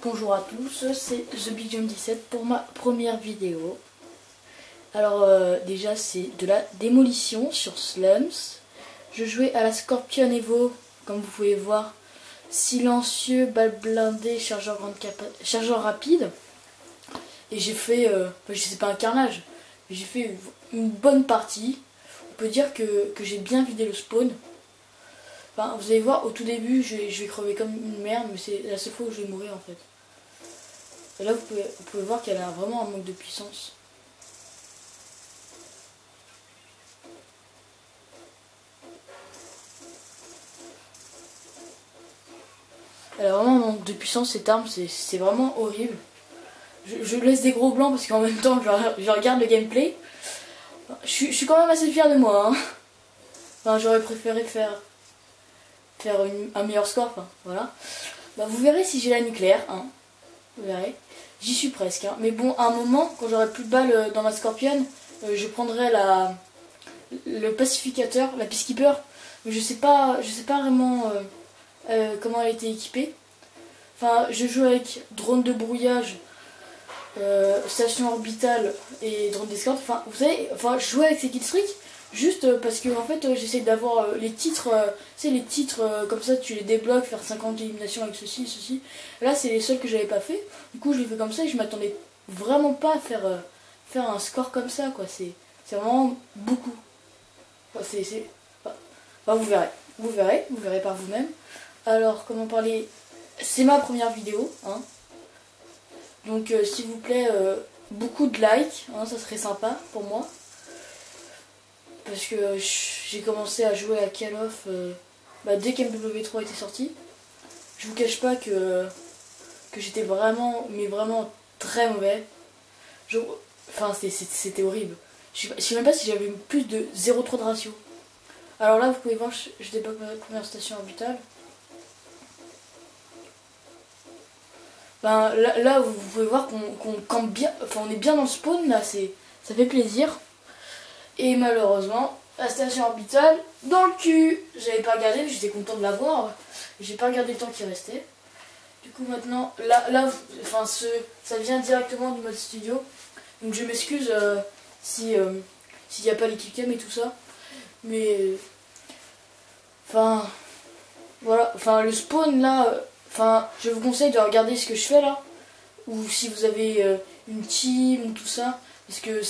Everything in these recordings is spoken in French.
Bonjour à tous, c'est TheBigJump17 pour ma première vidéo. Alors déjà c'est de la démolition sur Slums. Je jouais à la Scorpion Evo, comme vous pouvez voir. Silencieux, balle blindée, chargeur rapide. Et j'ai fait, c'est pas un carnage, mais j'ai fait une bonne partie. On peut dire que j'ai bien vidé le spawn. Enfin, vous allez voir, au tout début, je vais crever comme une merde, mais c'est la seule fois où je vais mourir en fait. Et là, vous pouvez voir qu'elle a vraiment un manque de puissance. Elle a vraiment un manque de puissance, cette arme, c'est vraiment horrible. Je laisse des gros blancs parce qu'en même temps, je regarde le gameplay. Je suis quand même assez fier de moi. Hein. Enfin, j'aurais préféré faire un meilleur score. Enfin, voilà. Bah, vous verrez si j'ai la nucléaire. Hein. Vous verrez. J'y suis presque. Hein. Mais bon, à un moment, quand j'aurai plus de balles dans ma Scorpion, je prendrai le pacificateur, la Peacekeeper. Mais je sais pas vraiment comment elle était équipée. Enfin, je joue avec drone de brouillage, station orbitale et drone d'escorte. Enfin, vous savez, je joue avec ces killstreaks juste parce que en fait, j'essaie d'avoir les titres, tu sais, les titres comme ça, tu les débloques, faire 50 éliminations avec ceci. Là, c'est les seuls que j'avais pas fait. Du coup, je les fais comme ça et je m'attendais vraiment pas à faire un score comme ça, quoi. C'est vraiment beaucoup. Enfin, vous verrez par vous-même. Alors, comment parler? C'est ma première vidéo, hein. Donc s'il vous plaît, beaucoup de likes, hein, ça serait sympa pour moi. Parce que j'ai commencé à jouer à Call of dès qu'MW3 était sorti. Je vous cache pas que j'étais vraiment très mauvais. Enfin c'était horrible. Je sais même pas si j'avais plus de 0,3 de ratio. Alors là vous pouvez voir, je débloque ma première station orbitale. Ben, là vous pouvez voir qu'on campe bien, enfin on est bien dans le spawn là, ça fait plaisir. Et malheureusement, la station orbitale dans le cul. J'avais pas regardé, j'étais content de l'avoir. J'ai pas regardé le temps qui restait. Du coup maintenant, ça vient directement du mode studio. Donc je m'excuse s'il n'y a pas l'équipe cam et tout ça. Mais voilà, le spawn là. Je vous conseille de regarder ce que je fais là, ou si vous avez une team ou tout ça, parce que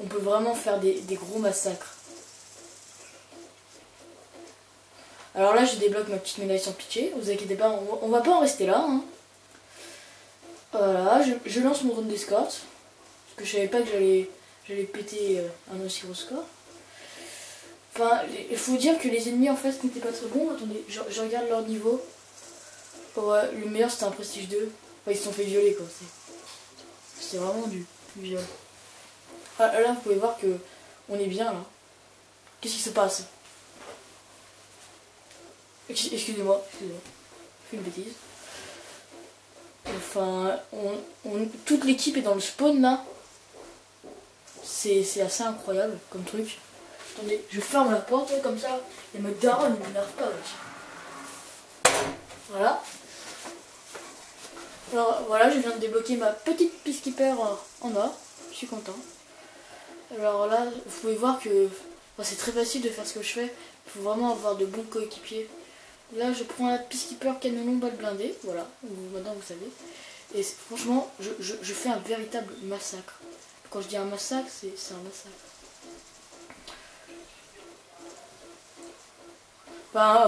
on peut vraiment faire des gros massacres. Alors là, je débloque ma petite médaille sans pitié, vous inquiétez pas, on va pas en rester là. Hein. Voilà, je lance mon drone d'escorte, parce que je savais pas que j'allais péter un aussi gros score. Enfin, il faut dire que les ennemis en face n'étaient pas très bons. Attendez, je regarde leur niveau. Ouais, le meilleur c'était un prestige 2. Enfin, ils se sont fait violer quoi. C'est vraiment du viol. Ah, là vous pouvez voir que on est bien là. Qu'est-ce qui se passe? Excusez-moi, je fais une bêtise. Enfin, toute l'équipe est dans le spawn là. C'est assez incroyable comme truc. Attendez, je ferme la porte comme ça. Et ma daronne ne m'énerve pas. Ouais. Voilà. Alors voilà, je viens de débloquer ma petite Peacekeeper en or. Je suis content. Alors là, vous pouvez voir que c'est très facile de faire ce que je fais. Il faut vraiment avoir de bons coéquipiers. Là, je prends la Peacekeeper canon long balle blindée. Voilà, maintenant vous savez. Et franchement, je fais un véritable massacre. Quand je dis un massacre, c'est un massacre.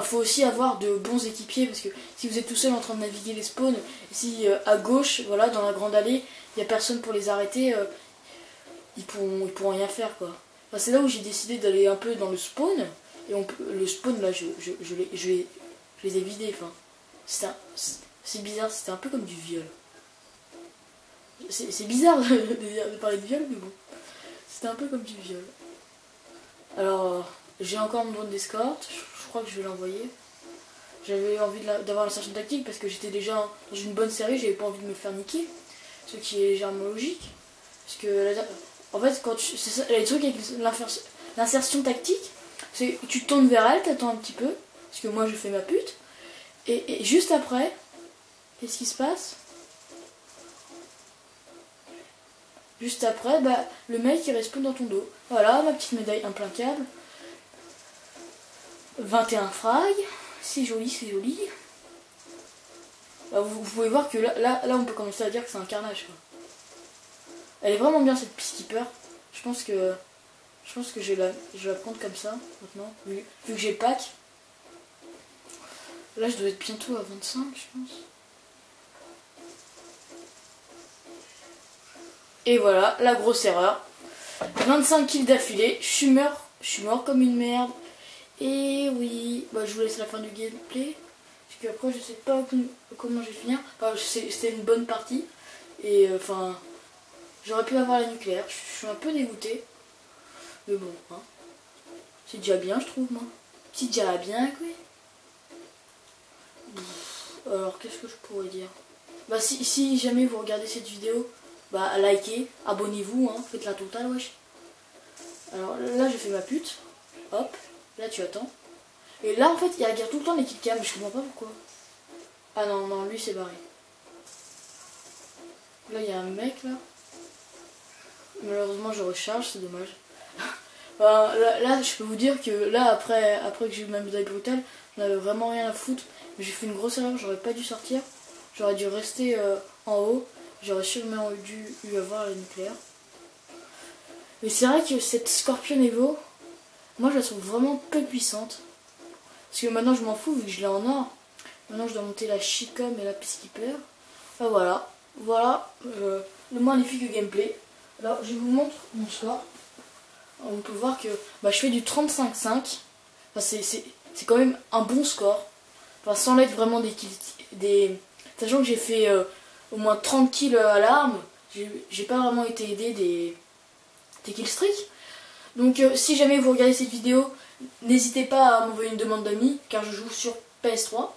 Faut aussi avoir de bons équipiers parce que si vous êtes tout seul en train de naviguer les spawns, si à gauche, voilà, dans la grande allée, il n'y a personne pour les arrêter, ils pourront rien faire quoi. C'est là où j'ai décidé d'aller un peu dans le spawn et le spawn là, je les ai vidés. C'est bizarre, c'était un peu comme du viol. C'est bizarre de parler de viol, mais bon, c'était un peu comme du viol. Alors, j'ai encore mon drone d'escorte. Je crois que je vais l'envoyer. J'avais envie d'avoir la station tactique parce que j'étais déjà dans une bonne série, j'avais pas envie de me faire niquer. Ce qui est légèrement logique. Parce que, en fait, c'est ça, les trucs avec l'insertion tactique, c'est que tu tournes vers elle, t'attends un petit peu, parce que moi je fais ma pute. Et juste après, qu'est-ce qui se passe? Juste après, bah, le mec il respawn dans ton dos. Voilà, ma petite médaille implacable. 21 frags. C'est joli, c'est joli. Bah, vous pouvez voir que là, on peut commencer à dire que c'est un carnage, quoi. Elle est vraiment bien cette Peacekeeper. Je pense que je vais la prendre comme ça maintenant. Vu que j'ai pack. Là je dois être bientôt à 25 je pense. Et voilà, la grosse erreur. 25 kills d'affilée. Je suis mort comme une merde. Et oui, bah, je vous laisse la fin du gameplay. Parce qu'après je sais pas comment je vais finir. Enfin, c'était une bonne partie. Et enfin, j'aurais pu avoir la nucléaire. Je suis un peu dégoûté. Mais bon, hein. C'est déjà bien, je trouve, moi. C'est déjà bien, quoi. Alors, qu'est-ce que je pourrais dire? Bah, si jamais vous regardez cette vidéo, bah, likez, abonnez-vous, hein. Faites la totale, wesh. Alors, là, j'ai fait ma pute. Hop, là, tu attends. Et là, en fait, il regarde tout le temps les killcams, mais je comprends pas pourquoi. Ah non, non, lui, c'est barré. Là, il y a un mec, là. Malheureusement, je recharge, c'est dommage. Là, je peux vous dire que là, après que j'ai eu ma médaille brutale, j'en avais vraiment rien à foutre. Mais j'ai fait une grosse erreur, j'aurais pas dû sortir. J'aurais dû rester en haut. J'aurais sûrement dû avoir la nucléaire. Mais c'est vrai que cette Scorpion Evo, moi je la trouve vraiment peu puissante. Parce que maintenant je m'en fous vu que je l'ai en or. Maintenant je dois monter la Chicom et la Peacekeeper. Enfin voilà. Voilà le magnifique gameplay. Alors je vous montre mon score. On peut voir que bah, je fais du 35-5. Enfin, c'est quand même un bon score. Enfin, sans l'aide vraiment des... Sachant que j'ai fait au moins 30 kills à l'arme, j'ai pas vraiment été aidé des killstreaks. Donc si jamais vous regardez cette vidéo, n'hésitez pas à m'envoyer une demande d'amis, car je joue sur PS3.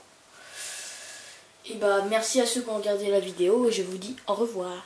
Et bah merci à ceux qui ont regardé la vidéo et je vous dis au revoir.